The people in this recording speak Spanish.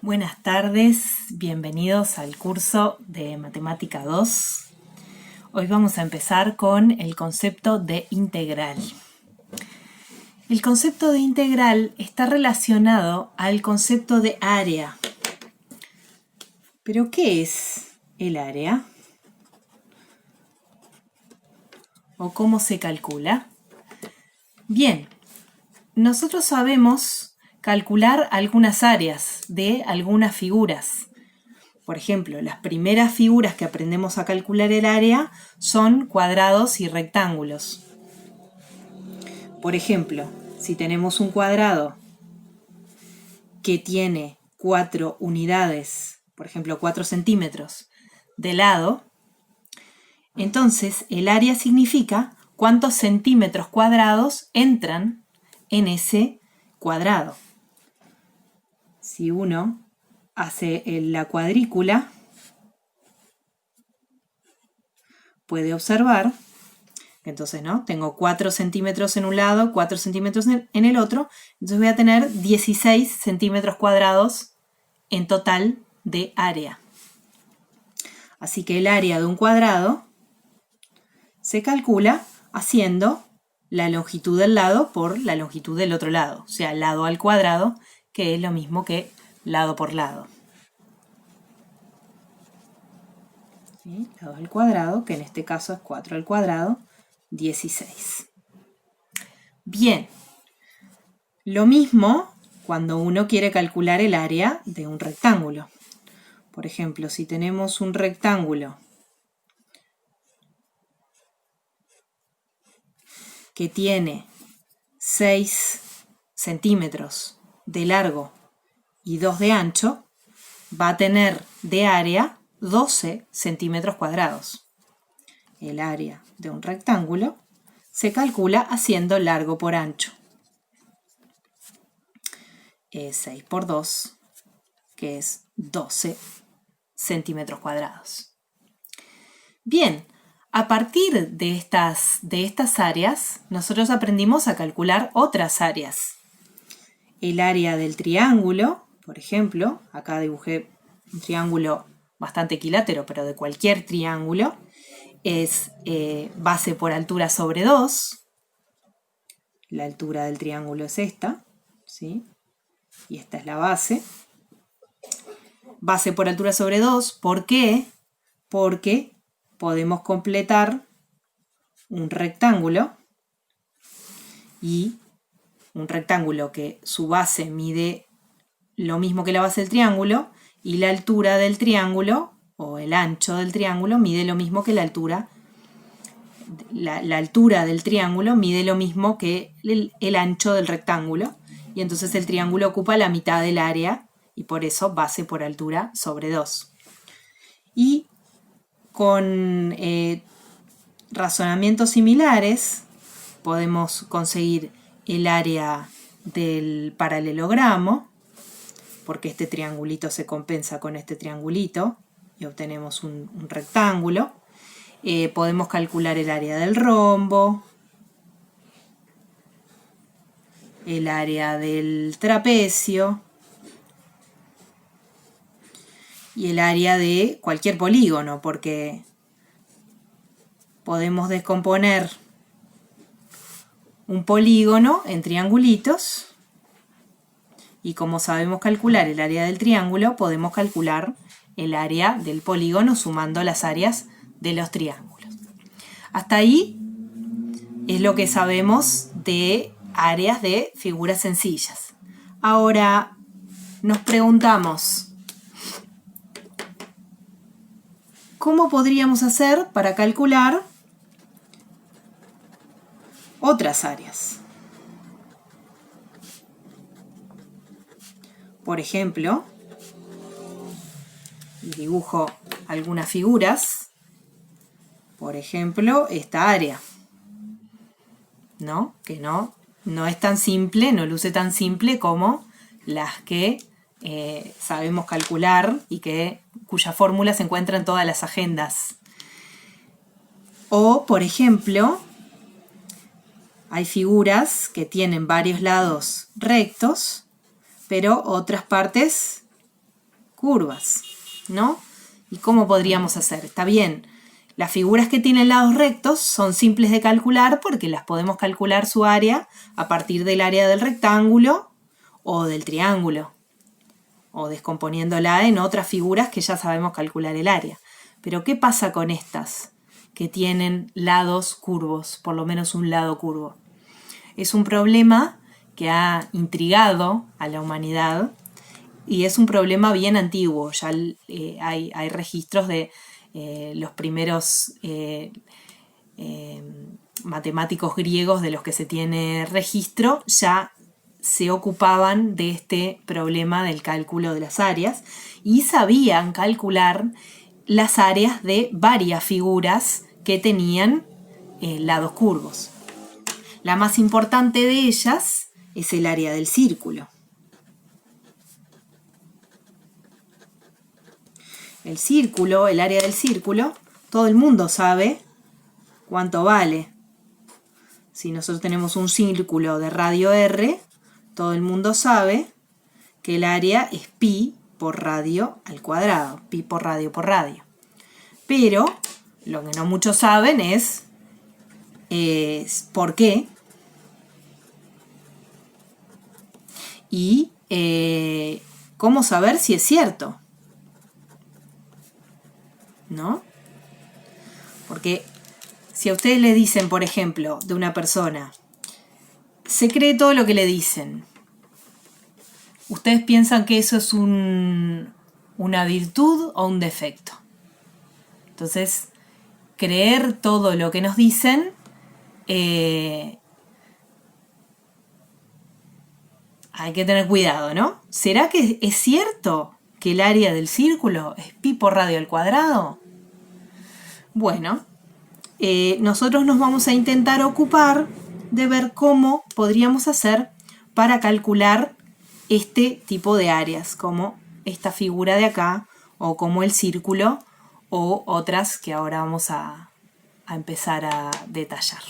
Buenas tardes, bienvenidos al curso de Matemática 2. Hoy vamos a empezar con el concepto de integral. El concepto de integral está relacionado al concepto de área. ¿Pero qué es el área? ¿O cómo se calcula? Bien, nosotros sabemos calcular algunas áreas de algunas figuras. Por ejemplo, las primeras figuras que aprendemos a calcular el área son cuadrados y rectángulos. Por ejemplo, si tenemos un cuadrado que tiene 4 unidades, por ejemplo 4 centímetros de lado, entonces el área significa cuántos centímetros cuadrados entran en ese cuadrado. Si uno hace la cuadrícula, puede observar que entonces, ¿no? Tengo 4 centímetros en un lado, 4 centímetros en el otro, entonces voy a tener 16 centímetros cuadrados en total de área. Así que el área de un cuadrado se calcula haciendo la longitud del lado por la longitud del otro lado, o sea, lado al cuadrado, que es lo mismo que lado por lado. ¿Sí? Lado al cuadrado, que en este caso es 4 al cuadrado, 16. Bien, lo mismo cuando uno quiere calcular el área de un rectángulo. Por ejemplo, si tenemos un rectángulo que tiene 6 centímetros de largo y 2 de ancho, va a tener de área 12 centímetros cuadrados. El área de un rectángulo se calcula haciendo largo por ancho. 6 por 2, que es 12 centímetros cuadrados. Bien, a partir de estas áreas, nosotros aprendimos a calcular otras áreas. El área del triángulo, por ejemplo, acá dibujé un triángulo bastante equilátero, pero de cualquier triángulo, es base por altura sobre 2. La altura del triángulo es esta, ¿sí? Y esta es la base. Base por altura sobre 2, ¿por qué? Porque podemos completar un rectángulo y un rectángulo que su base mide lo mismo que la base del triángulo y la altura del triángulo o el ancho del triángulo mide lo mismo que la altura. La altura del triángulo mide lo mismo que el ancho del rectángulo y entonces el triángulo ocupa la mitad del área y por eso base por altura sobre 2. Y con razonamientos similares podemos conseguir el área del paralelogramo, porque este triangulito se compensa con este triangulito y obtenemos un rectángulo. Podemos calcular el área del rombo, el área del trapecio y el área de cualquier polígono, porque podemos descomponer un polígono en triangulitos y como sabemos calcular el área del triángulo, podemos calcular el área del polígono sumando las áreas de los triángulos. Hasta ahí es lo que sabemos de áreas de figuras sencillas. Ahora nos preguntamos, ¿cómo podríamos hacer para calcular otras áreas? Por ejemplo, dibujo algunas figuras. Por ejemplo, esta área, ¿no? Que no es tan simple, no luce tan simple como las que sabemos calcular y cuya fórmula se encuentra en todas las agendas. O, por ejemplo, hay figuras que tienen varios lados rectos, pero otras partes curvas, ¿no? ¿Y cómo podríamos hacer? Está bien, las figuras que tienen lados rectos son simples de calcular porque las podemos calcular su área a partir del área del rectángulo o del triángulo, o descomponiéndola en otras figuras que ya sabemos calcular el área. Pero ¿qué pasa con estas que tienen lados curvos, por lo menos un lado curvo? Es un problema que ha intrigado a la humanidad y es un problema bien antiguo. Ya hay registros de los primeros matemáticos griegos de los que se tiene registro, ya se ocupaban de este problema del cálculo de las áreas y sabían calcular las áreas de varias figuras que tenían lados curvos. La más importante de ellas es el área del círculo. El área del círculo, todo el mundo sabe cuánto vale. Si nosotros tenemos un círculo de radio r, todo el mundo sabe que el área es pi por radio al cuadrado, pi por radio por radio. Pero lo que no muchos saben es por qué y cómo saber si es cierto, ¿no? Porque si a ustedes le dicen, por ejemplo, de una persona, se cree todo lo que le dicen, ¿ustedes piensan que eso es una virtud o un defecto? Entonces, creer todo lo que nos dicen hay que tener cuidado, ¿no? ¿Será que es cierto que el área del círculo es pi por radio al cuadrado? Bueno, nosotros nos vamos a intentar ocupar de ver cómo podríamos hacer para calcular este tipo de áreas, como esta figura de acá, o como el círculo, o otras que ahora vamos a empezar a detallar.